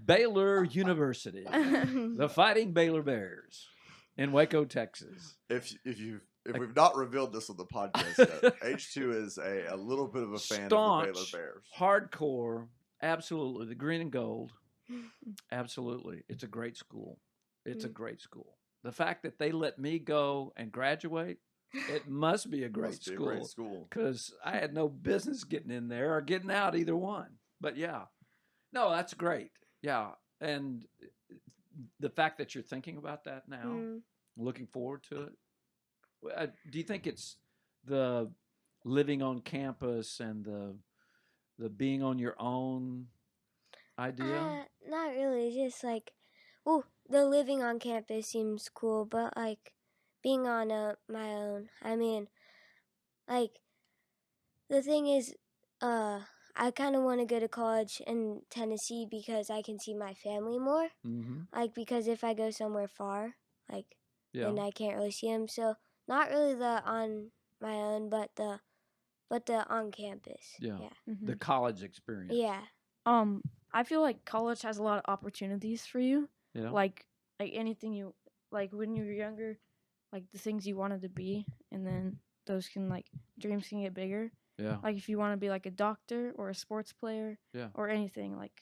Speaker 2: Baylor University, the Fighting Baylor Bears, in Waco, Texas.
Speaker 1: If we've not revealed this on the podcast yet, H2 is a little bit of a fan of the Baylor
Speaker 2: Staunch,
Speaker 1: Bears.
Speaker 2: hardcore, absolutely. The green and gold, absolutely. It's a great school. It's a great school. The fact that they let me go and graduate, it must be a great
Speaker 1: Must be a
Speaker 2: school.
Speaker 1: great school.
Speaker 2: Because I had no business getting in there or getting out, either one. But yeah, no, that's great. Yeah, and the fact that you're thinking about that now, looking forward to it. Do you think it's the living on campus and the being on your own idea?
Speaker 3: Not really. Just the living on campus seems cool, but being on my own. I mean, the thing is, I kind of want to go to college in Tennessee because I can see my family more. Because if I go somewhere far, then I can't really see them. So not really the on my own, but the on campus.
Speaker 2: Yeah. The college experience.
Speaker 3: Yeah.
Speaker 4: I feel like college has a lot of opportunities for you.
Speaker 2: Yeah.
Speaker 4: Like anything you when you were younger, the things you wanted to be, and then those dreams can get bigger.
Speaker 2: Yeah.
Speaker 4: Like if you want to be like a doctor or a sports player
Speaker 2: Yeah.
Speaker 4: or anything, like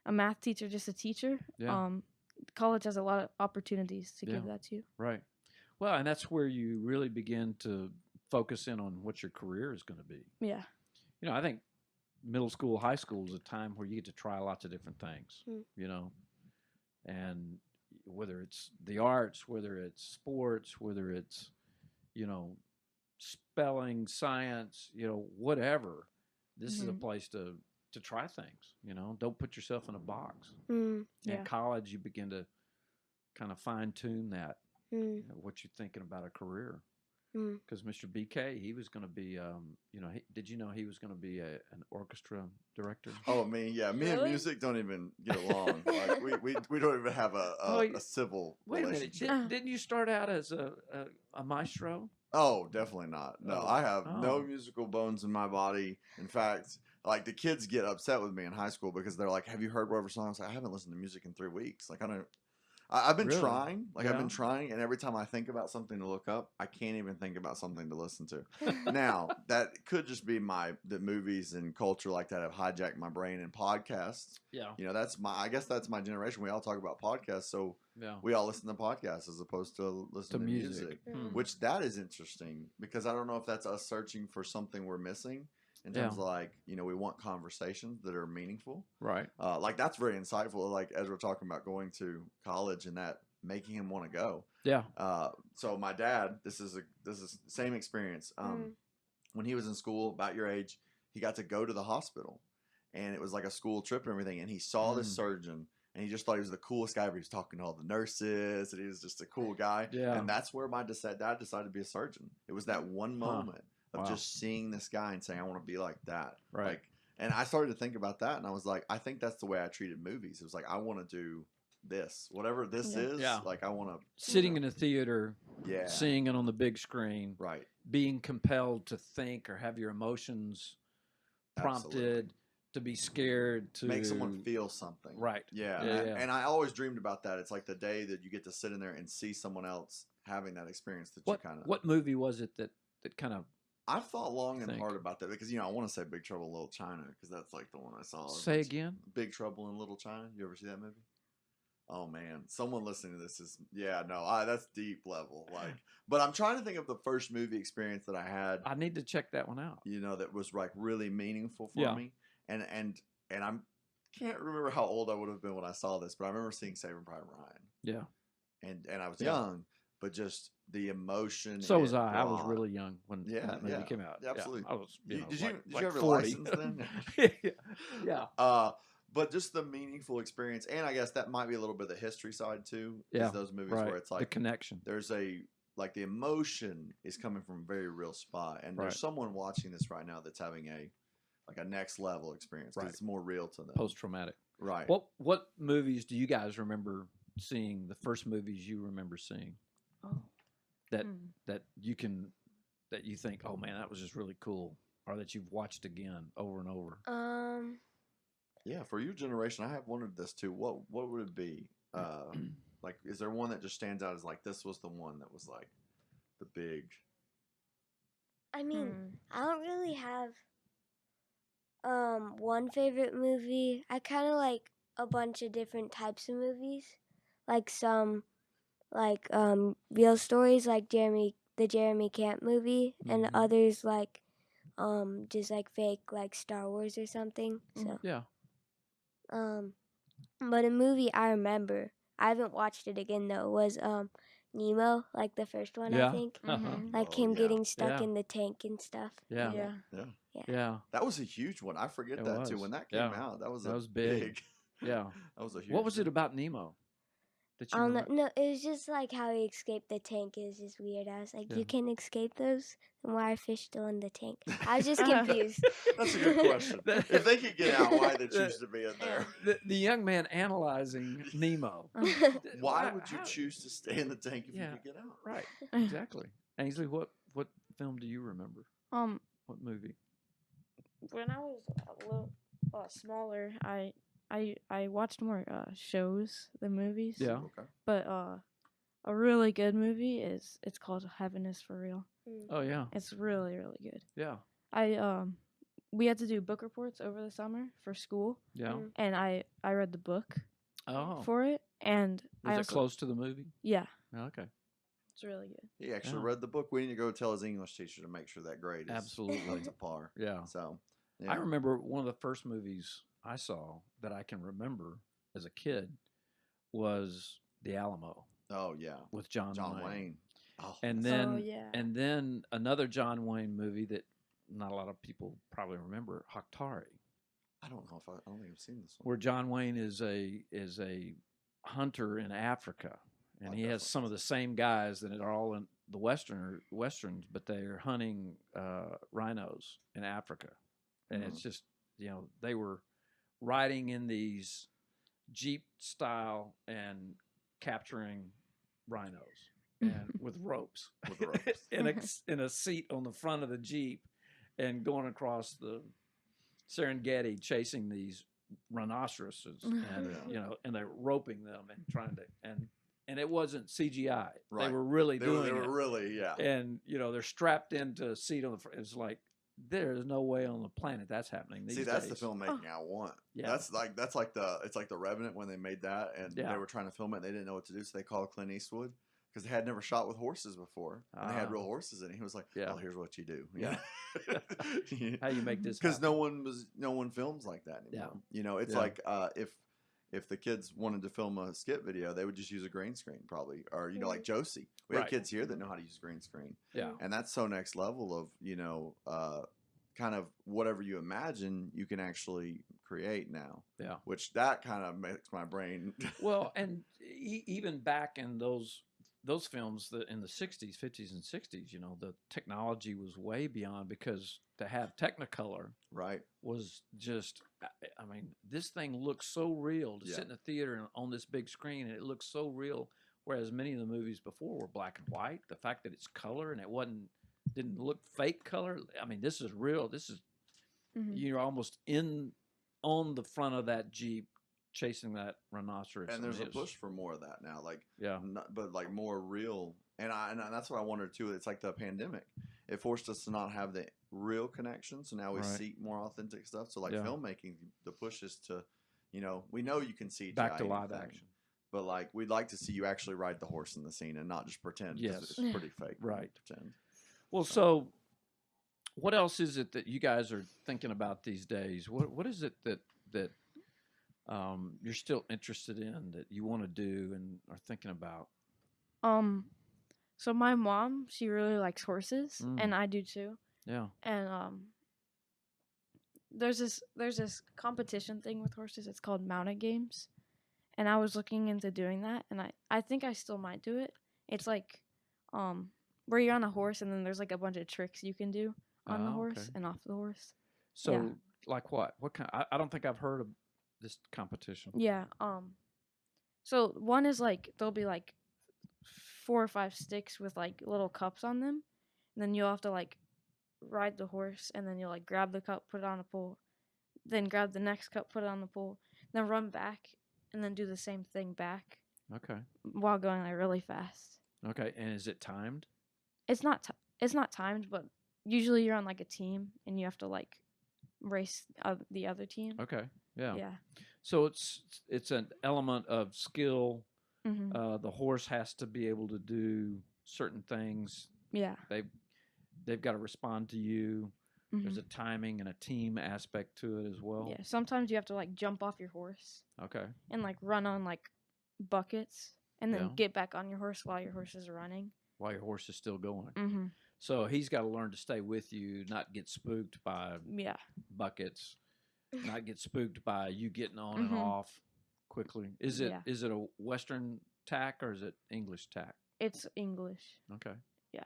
Speaker 4: a math teacher, just a teacher.
Speaker 2: Yeah.
Speaker 4: College has a lot of opportunities to
Speaker 2: Yeah.
Speaker 4: give that to you.
Speaker 2: Right. Well, and that's where you really begin to focus in on what your career is going to be.
Speaker 4: Yeah.
Speaker 2: You know, I think middle school, high school is a time where you get to try lots of different things, you know, and whether it's the arts, whether it's sports, whether it's, you know, spelling, science, you know, whatever, this is a place to try things, you know, don't put yourself in a box.
Speaker 4: Yeah.
Speaker 2: In college, you begin to kind of fine tune that, you know, what you're thinking about a career. Because Mr. BK, he was going to be, you know, did you know he was going to be an orchestra director?
Speaker 1: Oh, me and music don't even get along. Like we don't even have a civil
Speaker 2: Wait a minute,
Speaker 1: relationship.
Speaker 2: didn't you start out as a maestro?
Speaker 1: Oh, definitely not. No,
Speaker 2: Oh.
Speaker 1: I have no
Speaker 2: Oh.
Speaker 1: musical bones in my body. In fact, like the kids get upset with me in high school because they're like, "Have you heard whatever song?" I was like, "I haven't listened to music in 3 weeks." Like I've been
Speaker 2: Really?
Speaker 1: trying. Like I've been
Speaker 2: Yeah.
Speaker 1: trying, and every time I think about something to look up, I can't even think about something to listen to. Now that could just be the movies and culture like that have hijacked my brain, and podcasts.
Speaker 2: Yeah.
Speaker 1: You know, I guess that's my generation. We all talk about podcasts, so
Speaker 2: Yeah.
Speaker 1: we all listen to podcasts as opposed to listening to music. Which that is interesting because I don't know if that's us searching for something we're missing in terms of like, you know, we want conversations that are meaningful.
Speaker 2: Right.
Speaker 1: Like that's very insightful. Like as we're talking about going to college and that making him want to go.
Speaker 2: Yeah.
Speaker 1: So my dad, this is the same experience. When he was in school, about your age, he got to go to the hospital, and it was like a school trip and everything. And he saw this surgeon, and he just thought he was the coolest guy. He was talking to all the nurses, and he was just a cool guy.
Speaker 2: Yeah.
Speaker 1: And that's where my dad decided to be a surgeon. It was that one moment of just seeing this guy and saying, "I want to be like that."
Speaker 2: Right.
Speaker 1: Like, and I started to think about that, and I was like, I think that's the way I treated movies. It was like, I want to do this, whatever this is.
Speaker 2: Yeah.
Speaker 1: Like, I want to
Speaker 2: Sitting in a theater,
Speaker 1: yeah,
Speaker 2: seeing it on the big screen,
Speaker 1: right,
Speaker 2: being compelled to think or have your emotions prompted,
Speaker 1: Absolutely.
Speaker 2: to be scared, to
Speaker 1: make someone feel something.
Speaker 2: Right.
Speaker 1: Yeah.
Speaker 2: Yeah.
Speaker 1: And I always dreamed about that. It's like the day that you get to sit in there and see someone else having that experience that you kind of.
Speaker 2: What movie was it that kind of
Speaker 1: I've thought long and hard about that because, you know, I want to say Big Trouble in Little China because that's like the one I saw.
Speaker 2: say again?
Speaker 1: Big Trouble in Little China. You ever see that movie? Oh man, someone listening to this is that's deep level. Like, but I'm trying to think of the first movie experience that I had.
Speaker 2: I need to check that one out.
Speaker 1: You know, that was like really meaningful for me. And I can't remember how old I would have been when I saw this, but I remember seeing Saving Private Ryan.
Speaker 2: Yeah.
Speaker 1: And I was young, but just the emotion.
Speaker 2: So was I. I was really young when that movie
Speaker 1: yeah,
Speaker 2: came out.
Speaker 1: Absolutely.
Speaker 2: I was.
Speaker 1: Did
Speaker 2: like,
Speaker 1: you
Speaker 2: like
Speaker 1: have your
Speaker 2: 40.
Speaker 1: license then?
Speaker 2: yeah.
Speaker 1: But just the meaningful experience, and I guess that might be a little bit of the history side too.
Speaker 2: Yeah,
Speaker 1: is those movies
Speaker 2: right.
Speaker 1: where it's like
Speaker 2: the connection.
Speaker 1: There's the emotion is coming from a very real spot, and there's someone watching this right now that's having a next level experience because it's more real to them.
Speaker 2: Post traumatic.
Speaker 1: Right.
Speaker 2: What movies do you guys remember seeing? The first movies you remember seeing? That you think, oh man, that was just really cool, or that you've watched again over and over.
Speaker 1: Yeah, for your generation, I have wondered this too. What would it be? Like, is there one that just stands out as like this was the one that was like the big?
Speaker 3: I mean, I don't really have one favorite movie. I kind of like a bunch of different types of movies, like some like real stories, like the Jeremy Camp movie, and others like just like fake, like Star Wars or something. So
Speaker 2: yeah.
Speaker 3: But a movie I remember, I haven't watched it again though, was Nemo, like the first one, I think. Like him getting stuck in the tank and stuff.
Speaker 2: Yeah.
Speaker 1: That was a huge one. I forget that too. When that came out, that was big.
Speaker 2: Yeah.
Speaker 1: That was a huge.
Speaker 2: What was it about Nemo?
Speaker 3: I don't know. No, it was just like how he escaped the tank. It was just weird. I was like, you can escape those? Then why are fish still in the tank? I was just confused.
Speaker 1: That's a good question. If they could get out, why they choose to be in there?
Speaker 2: The young man analyzing Nemo.
Speaker 1: Why would you choose to stay in the tank if you could get out?
Speaker 2: Right. Exactly. Ainsley, what film do you remember? What movie?
Speaker 4: When I was a little smaller, I watched more shows than movies.
Speaker 2: Yeah.
Speaker 1: Okay.
Speaker 4: But a really good movie it's called Heaven is for Real.
Speaker 2: Oh yeah.
Speaker 4: It's really, really good.
Speaker 2: Yeah.
Speaker 4: We had to do book reports over the summer for school,
Speaker 2: Yeah.
Speaker 3: Mm.
Speaker 4: and I read the book
Speaker 2: Oh,
Speaker 4: for it, and
Speaker 2: was
Speaker 4: I
Speaker 2: it
Speaker 4: also
Speaker 2: close to the movie?
Speaker 4: yeah,
Speaker 2: Okay.
Speaker 4: it's really good.
Speaker 1: He actually
Speaker 2: Yeah.
Speaker 1: read the book. We need to go tell his English teacher to make sure that grade is
Speaker 2: Absolutely.
Speaker 1: up to par.
Speaker 2: Yeah.
Speaker 1: So,
Speaker 2: I
Speaker 1: yeah.
Speaker 2: remember one of the first movies I saw that I can remember as a kid was The Alamo
Speaker 1: Oh yeah,
Speaker 2: with John Wayne.
Speaker 1: Wayne. Oh,
Speaker 2: And
Speaker 1: that's-
Speaker 4: Oh,
Speaker 2: then
Speaker 4: yeah.
Speaker 2: and then another John Wayne movie that not a lot of people probably remember, Haktari,
Speaker 1: I don't know if I don't think I've seen this one.
Speaker 2: where John Wayne is a hunter in Africa, and
Speaker 1: I
Speaker 2: he has
Speaker 1: definitely
Speaker 2: some of the same guys that are all in the westerns, but they are hunting rhinos in Africa, and it's just they were riding in these Jeep style and capturing rhinos and with ropes,
Speaker 1: With ropes.
Speaker 2: in a seat on the front of the Jeep, and going across the Serengeti chasing these rhinoceroses, and
Speaker 1: Yeah.
Speaker 2: and they're roping them and trying to and it wasn't CGI.
Speaker 1: Right.
Speaker 2: They were really
Speaker 1: They were,
Speaker 2: doing
Speaker 1: they were
Speaker 2: it,
Speaker 1: really, yeah.
Speaker 2: and they're strapped into a seat on the front. It's like there's no way on the planet that's happening these
Speaker 1: See, that's
Speaker 2: days.
Speaker 1: the filmmaking I want.
Speaker 2: Yeah.
Speaker 1: That's like it's like the Revenant when they made that, and
Speaker 2: Yeah.
Speaker 1: they were trying to film it. And they didn't know what to do, so they called Clint Eastwood because they had never shot with horses before, and they had real horses, and he was like,
Speaker 2: Yeah.
Speaker 1: "Well, here's what you do."
Speaker 2: Yeah. How you make this?
Speaker 1: Because
Speaker 2: happen.
Speaker 1: no one films like that anymore. It's
Speaker 2: Yeah.
Speaker 1: like if the kids wanted to film a skit video, they would just use a green screen probably, or like Josie. We have
Speaker 2: Right.
Speaker 1: kids here that know how to use green screen.
Speaker 2: Yeah.
Speaker 1: And that's so next level of kind of whatever you imagine you can actually create now.
Speaker 2: Yeah.
Speaker 1: Which that kind of makes my brain.
Speaker 2: Well, and even back in those films that in the 60s, 50s and 60s, the technology was way beyond, because to have Technicolor
Speaker 1: Right.
Speaker 2: was just, I mean, this thing looks so real to sit in a theater and on this big screen, and it looks so real. Whereas many of the movies before were black and white. The fact that it's color and didn't look fake color. I mean, this is real. This is you're almost on the front of that Jeep chasing that rhinoceros.
Speaker 1: And there's a push for more of that now, like
Speaker 2: Yeah.
Speaker 1: but like more real. And that's what I wondered too. It's like the pandemic. It forced us to not have the real connection, so now we
Speaker 2: Right.
Speaker 1: seek more authentic stuff. So like
Speaker 2: Yeah.
Speaker 1: filmmaking, the push is to, we know you can see
Speaker 2: Back to live action.
Speaker 1: but like we'd like to see you actually ride the horse in the scene and not just pretend. 'Cause
Speaker 2: Yes.
Speaker 1: it's pretty fake. when you
Speaker 2: Right.
Speaker 1: Pretend.
Speaker 2: Well, so what else is it that you guys are thinking about these days? What is it that you're still interested in, that you want to do and are thinking about?
Speaker 4: So my mom, she really likes horses,
Speaker 2: Mm.
Speaker 4: and I do too.
Speaker 2: Yeah.
Speaker 4: And there's this competition thing with horses. It's called mounted games, and I was looking into doing that, and I think I still might do it. It's like where you're on a horse, and then there's like a bunch of tricks you can do on the
Speaker 2: Oh,
Speaker 4: horse
Speaker 2: okay.
Speaker 4: and off the horse.
Speaker 2: So,
Speaker 4: Yeah.
Speaker 2: like what? What kind? I don't think I've heard of this competition.
Speaker 4: Yeah. So one is like there'll be like 4 or 5 sticks with like little cups on them, and then you'll have to like ride the horse, and then you'll like grab the cup, put it on a pole, then grab the next cup, put it on the pole, then run back, and then do the same thing back
Speaker 2: Okay.
Speaker 4: while going like really fast.
Speaker 2: Okay. And is it timed?
Speaker 4: It's not timed, but usually you're on like a team, and you have to like race the other team.
Speaker 2: Okay. Yeah.
Speaker 4: Yeah.
Speaker 2: So it's an element of skill.
Speaker 4: hmm
Speaker 2: The horse has to be able to do certain things.
Speaker 4: Yeah.
Speaker 2: They've got to respond to you.
Speaker 4: hmm
Speaker 2: There's a timing and a team aspect to it as well.
Speaker 4: Yeah. Sometimes you have to like jump off your horse
Speaker 2: Okay.
Speaker 4: and like run on like buckets, and then
Speaker 2: Yeah.
Speaker 4: get back on your horse while your horse is running.
Speaker 2: While your horse is still going.
Speaker 4: Mm-hmm.
Speaker 2: So he's got to learn to stay with you, not get spooked by
Speaker 4: Yeah.
Speaker 2: buckets, not get spooked by you getting on and
Speaker 4: Mhm.
Speaker 2: off quickly. Is it
Speaker 4: Yeah.
Speaker 2: is it a Western tack or is it English tack?
Speaker 4: It's English.
Speaker 2: Okay.
Speaker 4: Yeah.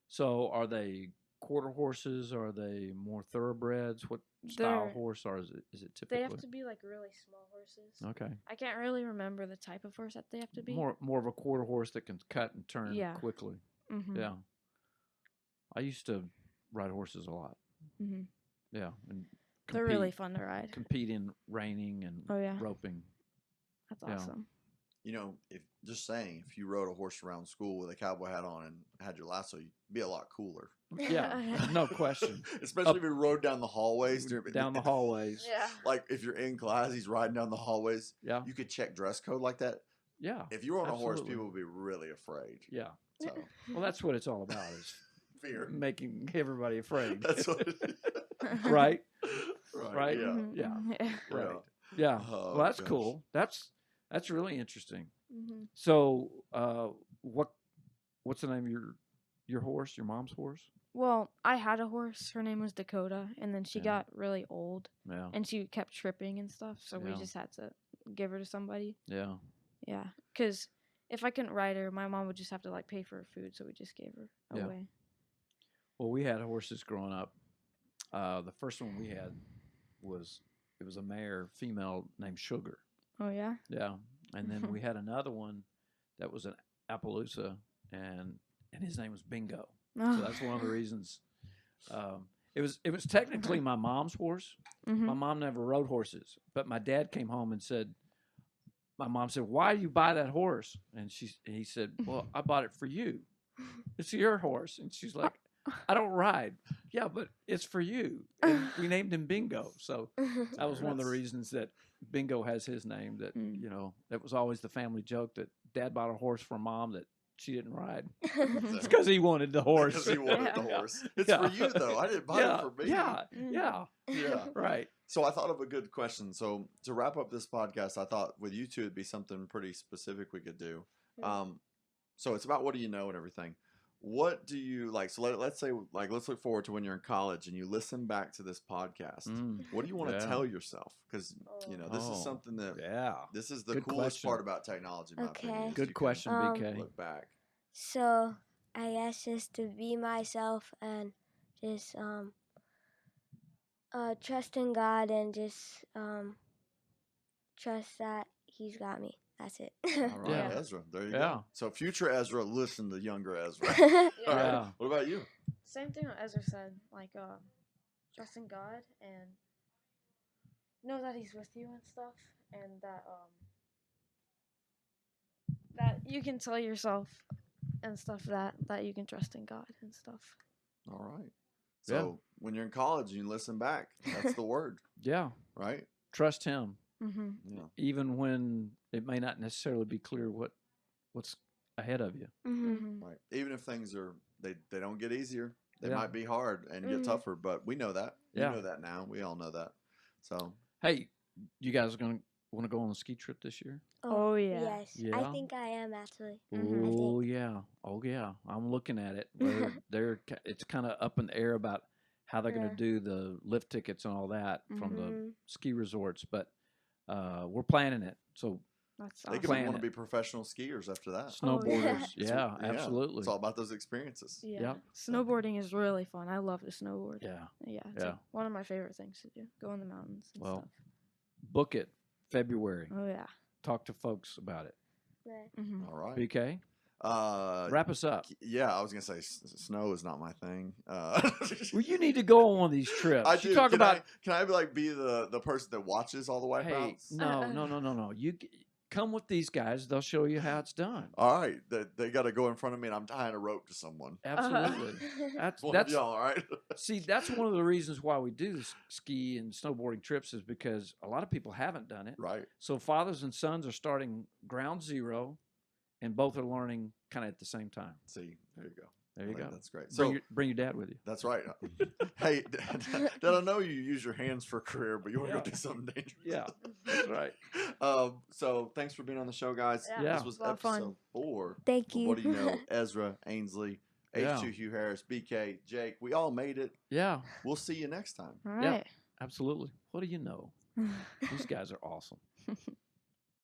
Speaker 2: So are they quarter horses? Are they more thoroughbreds? What style
Speaker 4: They're-
Speaker 2: horse are is it
Speaker 4: They
Speaker 2: typically?
Speaker 4: have to be like really small horses.
Speaker 2: Okay.
Speaker 4: I can't really remember the type of horse that they have to be.
Speaker 2: More of a quarter horse that can cut and turn
Speaker 4: Yeah.
Speaker 2: quickly.
Speaker 4: Mm-hmm.
Speaker 2: Yeah. I used to ride horses a lot.
Speaker 4: Mm-hmm.
Speaker 2: Yeah. And
Speaker 4: They're really fun to ride.
Speaker 2: compete in reining and
Speaker 4: Oh yeah,
Speaker 2: roping.
Speaker 4: that's
Speaker 2: yeah.
Speaker 4: awesome.
Speaker 1: if just saying, if you rode a horse around school with a cowboy hat on and had your lasso, you'd be a lot cooler.
Speaker 2: Yeah, no question.
Speaker 1: Especially if you rode down the hallways.
Speaker 2: Down the hallways.
Speaker 4: Yeah.
Speaker 1: Like if you're in class, he's riding down the hallways.
Speaker 2: Yeah.
Speaker 1: You could check dress code like that.
Speaker 2: Yeah.
Speaker 1: If you were on a horse,
Speaker 2: Absolutely.
Speaker 1: people would be really afraid.
Speaker 2: Yeah.
Speaker 1: So
Speaker 2: Well, that's what it's all about is
Speaker 1: fear.
Speaker 2: making everybody afraid.
Speaker 1: That's what it is.
Speaker 2: Right?
Speaker 1: Right.
Speaker 2: Right?
Speaker 1: Yeah.
Speaker 2: Yeah.
Speaker 4: Yeah.
Speaker 2: Right.
Speaker 1: Yeah.
Speaker 2: Yeah.
Speaker 1: Oh,
Speaker 2: Well, that's
Speaker 1: gosh.
Speaker 2: cool. That's really interesting.
Speaker 4: Mm-hmm.
Speaker 2: So, what's the name of your horse? Your mom's horse?
Speaker 4: Well, I had a horse. Her name was Dakota, and then she
Speaker 2: Yeah.
Speaker 4: got really old,
Speaker 2: Yeah.
Speaker 4: and she kept tripping and stuff. So we
Speaker 2: Yeah.
Speaker 4: just had to give her to somebody.
Speaker 2: Yeah.
Speaker 4: Yeah, because if I couldn't ride her, my mom would just have to like pay for her food. So we just gave her
Speaker 2: Yeah.
Speaker 4: away.
Speaker 2: Well, we had horses growing up. The first one we had was a mare, female named Sugar.
Speaker 4: Oh yeah.
Speaker 2: Yeah, and then we had another one that was an Appaloosa, and his name was Bingo. So that's one of the reasons. It was technically my mom's horse.
Speaker 4: Mm-hmm.
Speaker 2: My mom never rode horses, but my dad came home and said, my mom said, "Why do you buy that horse?" And he said, "Well, I bought it for you. It's your horse." And she's like, "I don't ride." "Yeah, but it's for you." And we named him Bingo. So that was one of the reasons that Bingo has his name. That that was always the family joke that Dad bought a horse for Mom that she didn't ride. It's because he wanted the horse.
Speaker 1: Because he wanted the
Speaker 2: Yeah.
Speaker 1: horse. It's
Speaker 2: Yeah.
Speaker 1: for you though. I didn't buy it for me.
Speaker 2: Yeah,
Speaker 4: Mm.
Speaker 2: yeah,
Speaker 1: Yeah.
Speaker 2: right.
Speaker 1: So I thought of a good question. So to wrap up this podcast, I thought with you two it'd be something pretty specific we could do. So it's about what do you know and everything. What do you like? So let's say let's look forward to when you're in college and you listen back to this podcast. What do you want to
Speaker 2: Yeah.
Speaker 1: tell yourself? Because this is
Speaker 2: Oh,
Speaker 1: something that
Speaker 2: Yeah.
Speaker 1: this is the
Speaker 2: Good
Speaker 1: coolest
Speaker 2: question.
Speaker 1: part about technology. In my
Speaker 3: Okay.
Speaker 1: opinion, is
Speaker 2: Good
Speaker 1: you can
Speaker 2: question, BK.
Speaker 1: Look back.
Speaker 3: So I guess just to be myself and just trust in God and just trust that He's got me. That's it.
Speaker 1: All right,
Speaker 2: Yeah.
Speaker 1: Ezra. There you
Speaker 2: Yeah.
Speaker 1: go. So future Ezra, listen to younger Ezra.
Speaker 3: yeah.
Speaker 1: All right.
Speaker 2: Yeah.
Speaker 1: What about you?
Speaker 4: Same thing what Ezra said. Like trust in God and know that He's with you and stuff, and that you can tell yourself and stuff that you can trust in God and stuff.
Speaker 1: All right.
Speaker 2: Yeah.
Speaker 1: So when you're in college and you listen back, that's the word,
Speaker 2: Yeah.
Speaker 1: right?
Speaker 2: Trust him,
Speaker 4: Mm-hmm.
Speaker 1: Yeah.
Speaker 2: even when it may not necessarily be clear what's ahead of you.
Speaker 3: Mm-hmm.
Speaker 1: Right. Even if things are they don't get easier, they
Speaker 2: Yeah.
Speaker 1: might be hard and get
Speaker 3: Mhm.
Speaker 1: tougher, but we know that.
Speaker 2: Yeah.
Speaker 1: You know that now. We all know that. So
Speaker 2: Hey, you guys are gonna want to go on a ski trip this year?
Speaker 4: Oh, yeah.
Speaker 3: Yes.
Speaker 2: Yeah.
Speaker 3: I think I am actually.
Speaker 4: Mhm.
Speaker 2: Oh yeah, oh yeah. I'm looking at it. It's kind of up in the air about how they're going to
Speaker 3: Yeah.
Speaker 2: do the lift tickets and all that from the
Speaker 3: Mhm.
Speaker 2: ski resorts, but we're planning it. So
Speaker 4: That's
Speaker 1: they
Speaker 4: awesome.
Speaker 1: could
Speaker 2: Plan
Speaker 1: want to
Speaker 2: it.
Speaker 1: be professional skiers after that.
Speaker 4: Oh, yeah.
Speaker 2: snowboarders, yeah, absolutely.
Speaker 1: It's all about those experiences.
Speaker 4: Yeah.
Speaker 2: Yep.
Speaker 4: Snowboarding is really fun. I love to snowboard.
Speaker 2: Yeah.
Speaker 4: Yeah. It's
Speaker 2: Yeah.
Speaker 4: like one of my favorite things to do. Go in the mountains and
Speaker 2: Well,
Speaker 4: stuff.
Speaker 2: Book it February.
Speaker 4: Oh yeah.
Speaker 2: Talk to folks about it.
Speaker 3: Right.
Speaker 4: Mm-hmm.
Speaker 1: All right.
Speaker 2: BK, wrap us up.
Speaker 1: Yeah, I was gonna say snow is not my thing.
Speaker 2: Well, you need to go on one of these trips.
Speaker 1: I
Speaker 2: You
Speaker 1: do.
Speaker 2: talk
Speaker 1: Can
Speaker 2: about
Speaker 1: can I be the person that watches all the
Speaker 2: hey,
Speaker 1: wipeouts?
Speaker 2: no. You come with these guys. They'll show you how it's done.
Speaker 1: All right, they got to go in front of me, and I'm tying a rope to someone.
Speaker 2: Absolutely. That's
Speaker 1: One of y'all, all right?
Speaker 2: see, that's one of the reasons why we do this ski and snowboarding trips is because a lot of people haven't done it.
Speaker 1: Right.
Speaker 2: So fathers and sons are starting ground zero, and both are learning kind of at the same time.
Speaker 1: See, there you go.
Speaker 2: There you
Speaker 1: I think
Speaker 2: go.
Speaker 1: That's great.
Speaker 2: Bring,
Speaker 1: So
Speaker 2: bring your dad with you.
Speaker 1: that's right. Hey, Dad, I know you use your hands for a career, but you want to
Speaker 2: Yeah.
Speaker 1: go do something dangerous.
Speaker 2: Yeah, that's right.
Speaker 1: So thanks for being on the show, guys.
Speaker 2: Yeah.
Speaker 1: This was
Speaker 4: A lot of fun.
Speaker 1: episode 4.
Speaker 3: Thank
Speaker 1: of
Speaker 3: you.
Speaker 1: What do you know? Ezra, Ainsley,
Speaker 2: Yeah.
Speaker 1: H2 Hugh Harris, BK, Jake. We all made it.
Speaker 2: Yeah,
Speaker 1: We'll see you next time.
Speaker 4: All
Speaker 2: Yeah.
Speaker 4: right.
Speaker 2: absolutely. What do you know? These guys are awesome.